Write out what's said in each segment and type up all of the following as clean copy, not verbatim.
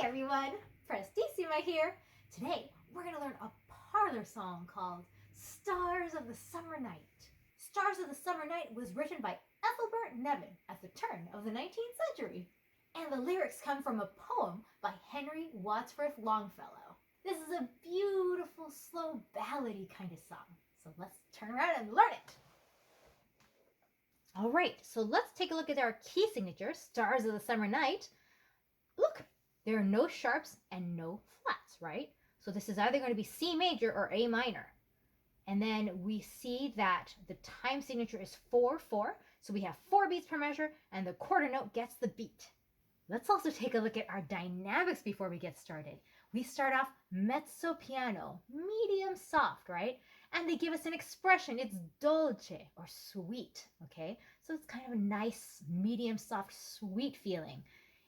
Hi everyone, Prestissima here. Today we're going to learn a parlor song called Stars of the Summer Night. Stars of the Summer Night was written by Ethelbert Nevin at the turn of the 19th century. And the lyrics come from a poem by Henry Wadsworth Longfellow. This is a beautiful, slow, ballady kind of song. So let's turn around and learn it. All right, so let's take a look at our key signature, Stars of the Summer Night. Look, there are no sharps and no flats, right? So this is either going to be C major or A minor. And then we see that the time signature is 4/4. So we have 4 beats per measure and the quarter note gets the beat. Let's also take a look at our dynamics before we get started. We start off mezzo piano, medium soft, right? And they give us an expression. It's dolce or sweet, okay? So it's kind of a nice, medium soft, sweet feeling.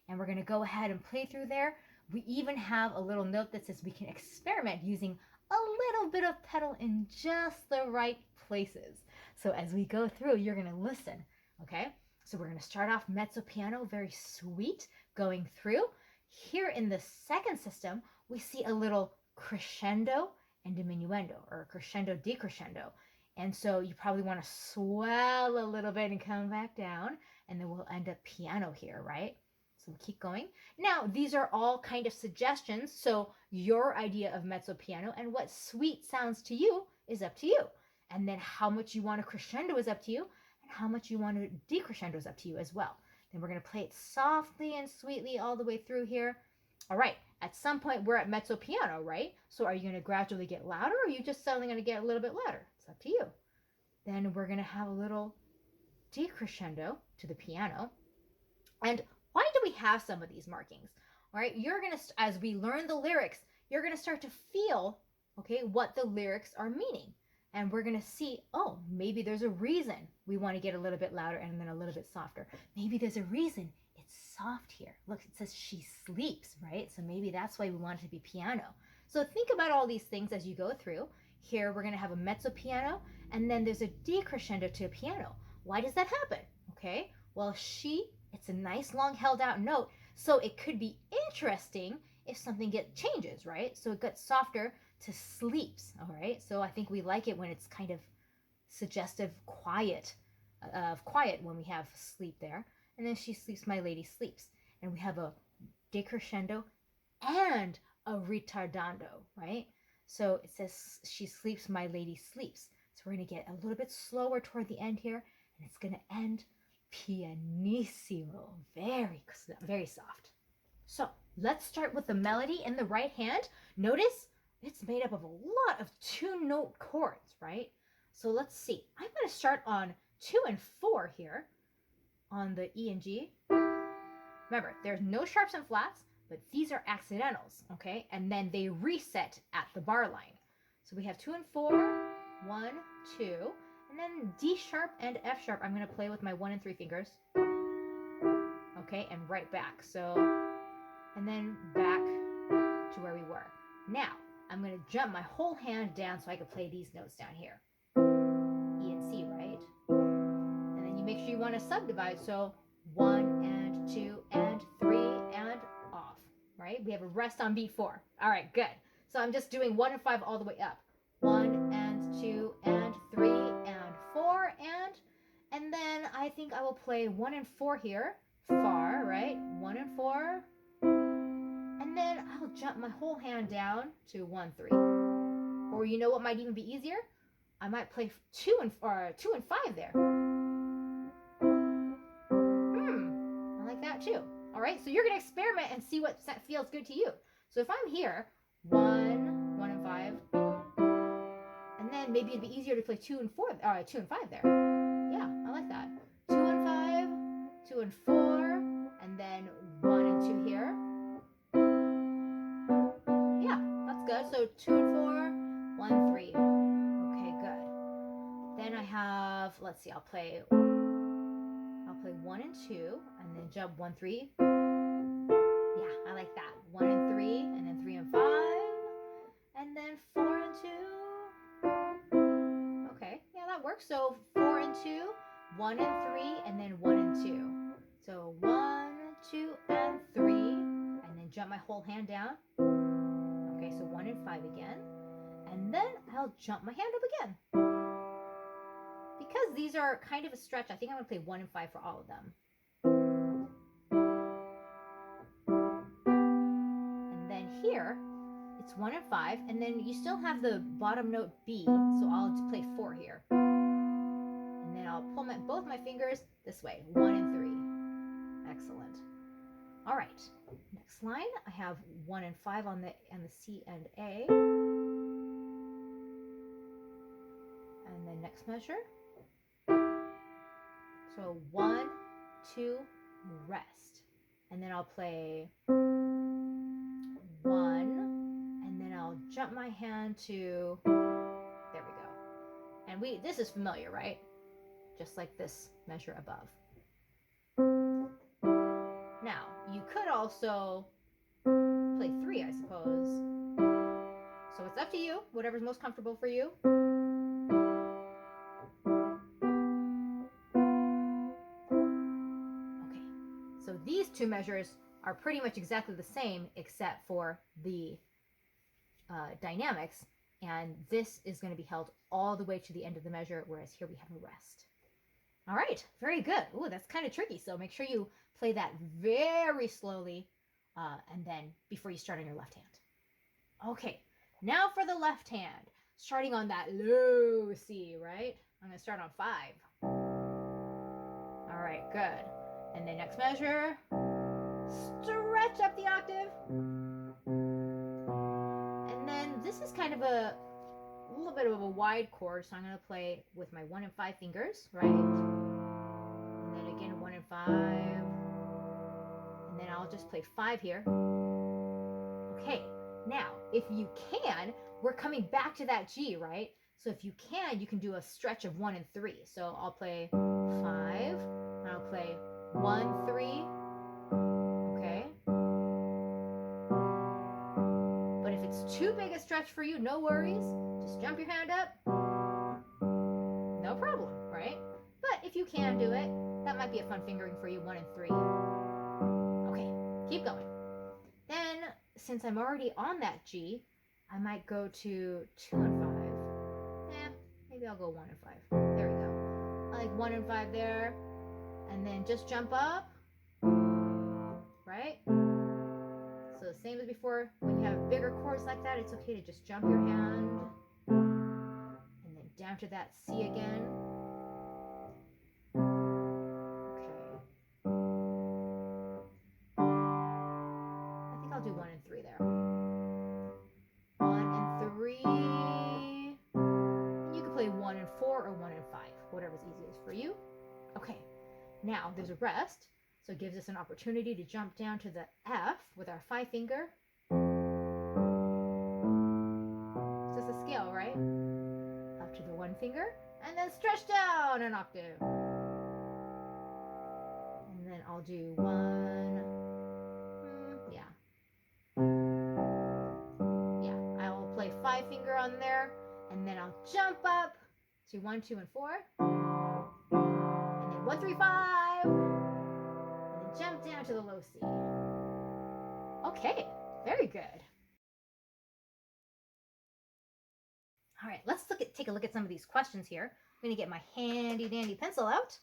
And we're going to go ahead and play through there. We even have a little note that says we can experiment using a little bit of pedal in just the right places. So as we go through, you're going to listen, okay? So we're going to start off mezzo piano, very sweet, going through. Here in the second system, we see a little crescendo and diminuendo, or crescendo, decrescendo. And so you probably want to swell a little bit and come back down, and then we'll end up piano here, right? So we'll keep going. Now, these are all kind of suggestions, so your idea of mezzo piano and what sweet sounds to you is up to you. And then how much you want a crescendo is up to you, and how much you want a decrescendo is up to you as well. Then we're going to play it softly and sweetly all the way through here. All right, at some point we're at mezzo piano, right? So are you going to gradually get louder, or are you just suddenly going to get a little bit louder? It's up to you. Then we're going to have a little decrescendo to the piano. And why do we have some of these markings? All right, you're going to, as we learn the lyrics, you're going to start to feel, okay, what the lyrics are meaning. And we're going to see, oh, maybe there's a reason we want to get a little bit louder and then a little bit softer. Maybe there's a reason it's soft here. Look, it says she sleeps, right? So maybe that's why we want it to be piano. So think about all these things as you go through. Here, we're going to have a mezzo piano, and then there's a decrescendo to a piano. Why does that happen? Okay, well, it's a nice long held out note, so it could be interesting if something changes, right? So it gets softer to sleeps, all right? So I think we like it when it's kind of suggestive, quiet when we have sleep there. And then she sleeps, my lady sleeps. And we have a decrescendo and a ritardando, right? So it says she sleeps, my lady sleeps. So we're going to get a little bit slower toward the end here, and it's going to end pianissimo, very, very soft. So let's start with the melody in the right hand. Notice it's made up of a lot of 2-note chords, right? So let's see. I'm going to start on 2 and 4 here on the E and G. Remember, there's no sharps and flats, but these are accidentals, okay? And then they reset at the bar line. So we have 2 and 4, 1, 2, and then D sharp and F sharp. I'm going to play with my 1 and 3 fingers. Okay, and right back. So, and then back to where we were. Now, I'm going to jump my whole hand down so I can play these notes down here. E and C, right? And then you make sure you want to subdivide. So 1 and 2 and 3 and off, right? We have a rest on beat 4. All right, good. So I'm just doing 1 and 5 all the way up. 1 and 2 and 3 and 4 and then I think I will play 1 and 4 here, far, right? 1 and 4, and then I'll jump my whole hand down to 1, 3. Or you know what might even be easier? I might play 2 and 5 there. I like that too. All right, so you're gonna experiment and see what feels good to you. So if I'm here, 1 and 5, and then maybe it'd be easier to play 2 and 5 there. Yeah, I like that. 2 and 5, 2 and 4, and then 1 and 2 here. Yeah, that's good. So 2 and 4, 1, 3. Okay, good. Then I have, let's see, I'll play 1 and 2, and then jump 1, 3. Yeah, I like that. 1 and 3, and then 3 and 5, and then 4 and 2. Okay, yeah, that works. So 4 and 2, 1 and 3, and then 1 and 2. So 1, 2, and 3, and then jump jump my whole hand down. Okay, so 1 and 5 again. And then I'll jump my hand up again. Because these are kind of a stretch, I think I'm going to play 1 and 5 for all of them. And then here, it's 1 and 5, and then you still have the bottom note B, so I'll just play 4 here. And then I'll pull both my fingers this way, 1 and 3. Excellent. All right, next line, I have 1 and 5 on the C and A. And then next measure. So 1, 2, rest. And then I'll play 1, and then I'll jump my hand to, there we go. And this is familiar, right? Just like this measure above. Now, you could also play 3, I suppose. So it's up to you, whatever's most comfortable for you. Okay, so these two measures are pretty much exactly the same except for the dynamics, and this is going to be held all the way to the end of the measure, whereas here we have a rest. All right, very good. Ooh, that's kind of tricky, so make sure you play that very slowly and then before you start on your left hand. Okay, now for the left hand, starting on that low C, right? I'm going to start on 5. All right, good. And then next measure, stretch up the octave. And then this is kind of a little bit of a wide chord, so I'm going to play with my 1 and 5 fingers, right? And then again 1 and 5. And then I'll just play 5 here. Okay, now if you can, we're coming back to that G, right? So if you can do a stretch of 1 and 3. So I'll play 5, and I'll play 1, 3. Okay. But if it's too big a stretch for you, no worries. Just jump your hand up. No problem, right? But if you can do it, that might be a fun fingering for you, 1 and 3. Okay, keep going. Then, since I'm already on that G, I might go to 2 and 5. Maybe I'll go 1 and 5. There we go. I like 1 and 5 there. And then just jump up. Right? So the same as before, when you have bigger chords like that, it's okay to just jump your hand. And then down to that C again. Okay. I think I'll do 1 and 3 there. 1 and 3. And you can play 1 and 4 or 1 and 5, whatever's easiest for you. Okay, now there's a rest, so it gives us an opportunity to jump down to the F with our 5 finger. It's just a scale, right? Up to the 1 finger, and then stretch down an octave. And then I'll do 1, I'll play 5 finger on there, and then I'll jump up to 1, 2, and 4. And then 1, 3, 5. And then jump down to the low C. Okay, very good. All right, let's take a look at some of these questions here. I'm going to get my handy dandy pencil out.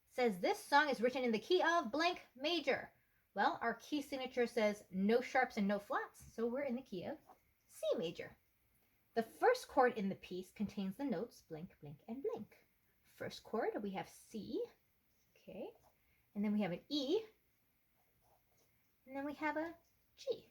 It says this song is written in the key of blank major. Well, our key signature says no sharps and no flats, so we're in the key of C major. The first chord in the piece contains the notes blank, blank, and blank. First chord, we have C, okay, and then we have an E, and then we have a G.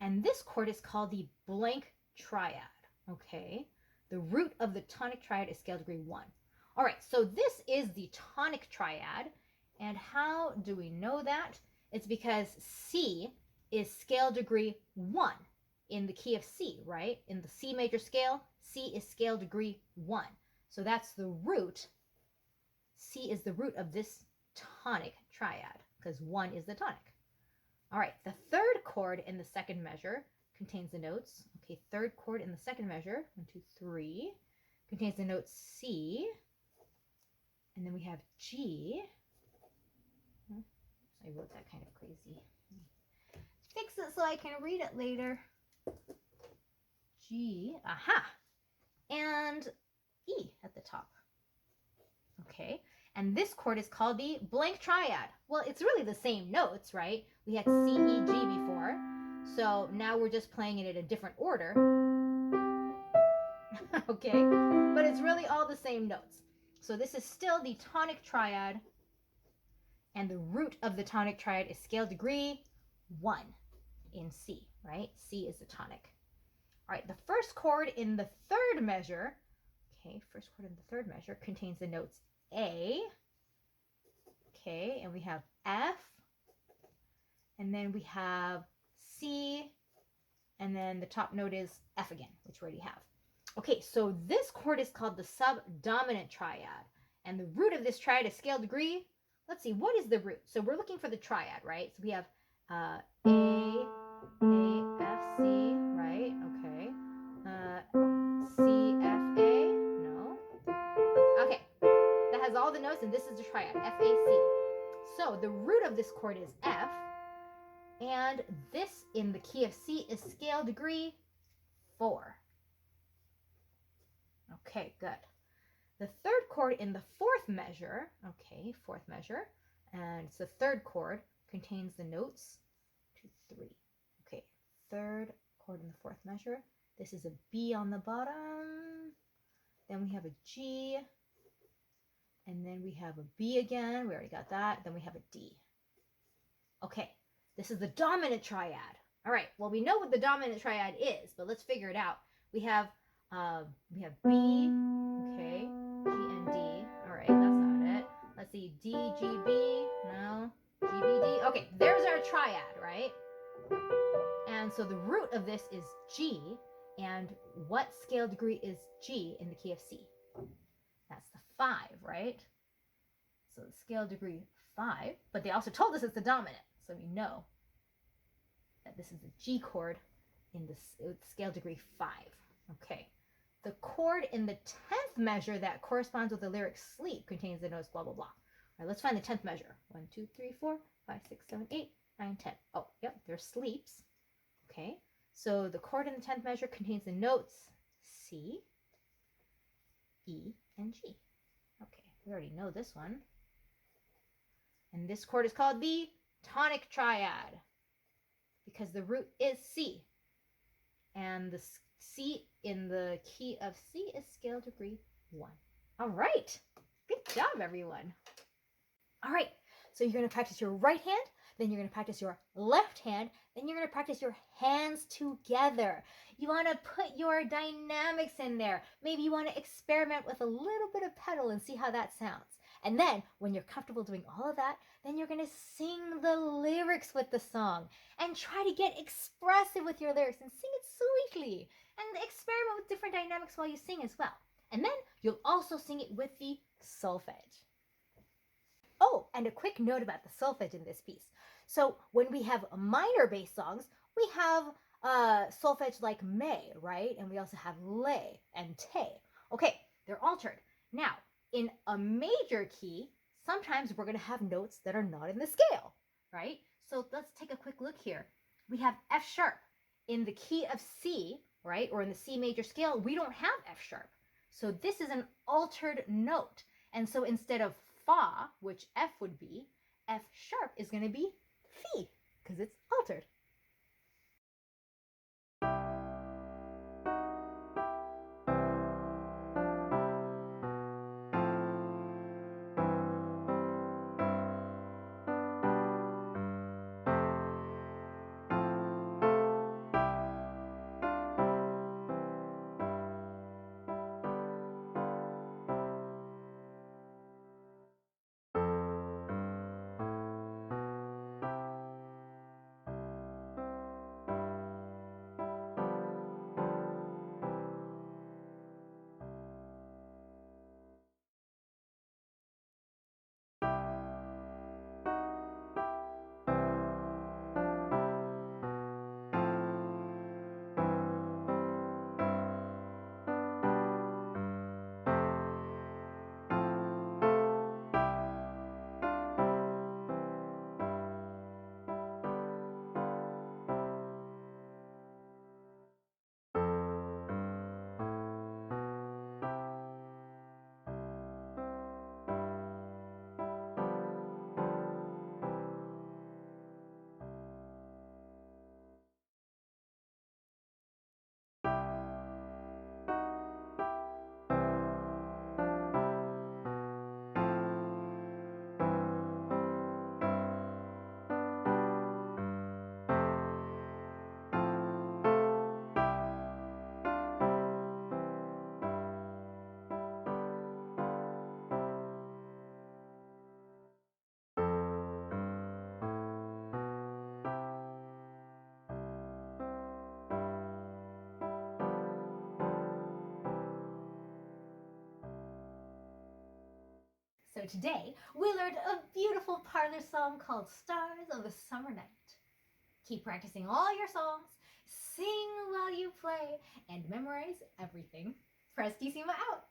And this chord is called the blank triad, okay? The root of the tonic triad is scale degree 1. All right, so this is the tonic triad, and how do we know that? It's because C is scale degree 1 in the key of C, right? In the C major scale, C is scale degree 1. So that's the root. C is the root of this tonic triad because 1 is the tonic. All right, the third chord in the second measure contains the notes. Okay, third chord in the second measure, 1, 2, 3, contains the notes C. And then we have G. I wrote that kind of crazy. so I can read it later. G, aha, and E at the top. Okay, and this chord is called the blank triad. Well, it's really the same notes, right? We had C, E, G before, so now we're just playing it in a different order. Okay, but it's really all the same notes. So this is still the tonic triad, and the root of the tonic triad is scale degree 1 in C, right? C is the tonic. All right, the first chord in the third measure, okay, first chord in the third measure contains the notes A, okay, and we have F, and then we have C, and then the top note is F again, which we already have. Okay, so this chord is called the subdominant triad, and the root of this triad is scale degree. Let's see, what is the root? So we're looking for the triad, right? So we have A, F, C, right? Okay. C, F, A, no. Okay, that has all the notes, and this is the triad, F, A, C. So the root of this chord is F, and this in the key of C is scale degree 4. Okay, good. The third chord in the fourth measure, okay, fourth measure, and it's the third chord, contains the notes 2, 3. Okay, third chord in the fourth measure. This is a B on the bottom. Then we have a G. And then we have a B again. We already got that. Then we have a D. Okay, this is the dominant triad. All right, well, we know what the dominant triad is, but let's figure it out. We have B, okay, G and D. All right, that's not it. Let's see, D, G, B, no, G, B, D. Okay, there's our triad, right? And so the root of this is G, and what scale degree is G in the key of C? That's the 5, right? So the scale degree 5, but they also told us it's the dominant, so we know that this is the G chord in the scale degree 5. Okay, the chord in the 10th measure that corresponds with the lyric sleep contains the notes blah, blah, blah. All right, let's find the 10th measure. 1, 2, 3, 4, 5, 6, 7, 8, 9, 10. Oh, yep, there's sleeps. Okay, so the chord in the 10th measure contains the notes C, E, and G. Okay, we already know this one. And this chord is called the tonic triad because the root is C. And the C in the key of C is scale degree 1. All right. Good job, everyone. All right. So you're going to practice your right hand, then you're going to practice your left hand, then you're going to practice your hands together. You want to put your dynamics in there. Maybe you want to experiment with a little bit of pedal and see how that sounds. And then when you're comfortable doing all of that, then you're going to sing the lyrics with the song and try to get expressive with your lyrics and sing it sweetly and experiment with different dynamics while you sing as well. And then you'll also sing it with the solfege. Oh, and a quick note about the solfege in this piece. So when we have minor bass songs, we have solfege like me, right? And we also have le and te. Okay, they're altered. Now, in a major key, sometimes we're going to have notes that are not in the scale, right? So let's take a quick look here. We have F sharp. In the key of C, right, or in the C major scale, we don't have F sharp. So this is an altered note. And so instead of fa, which F would be, F sharp is going to be fi, because it's altered. So today, we learned a beautiful parlor song called Stars of the Summer Night. Keep practicing all your songs, sing while you play, and memorize everything. Prestissima out!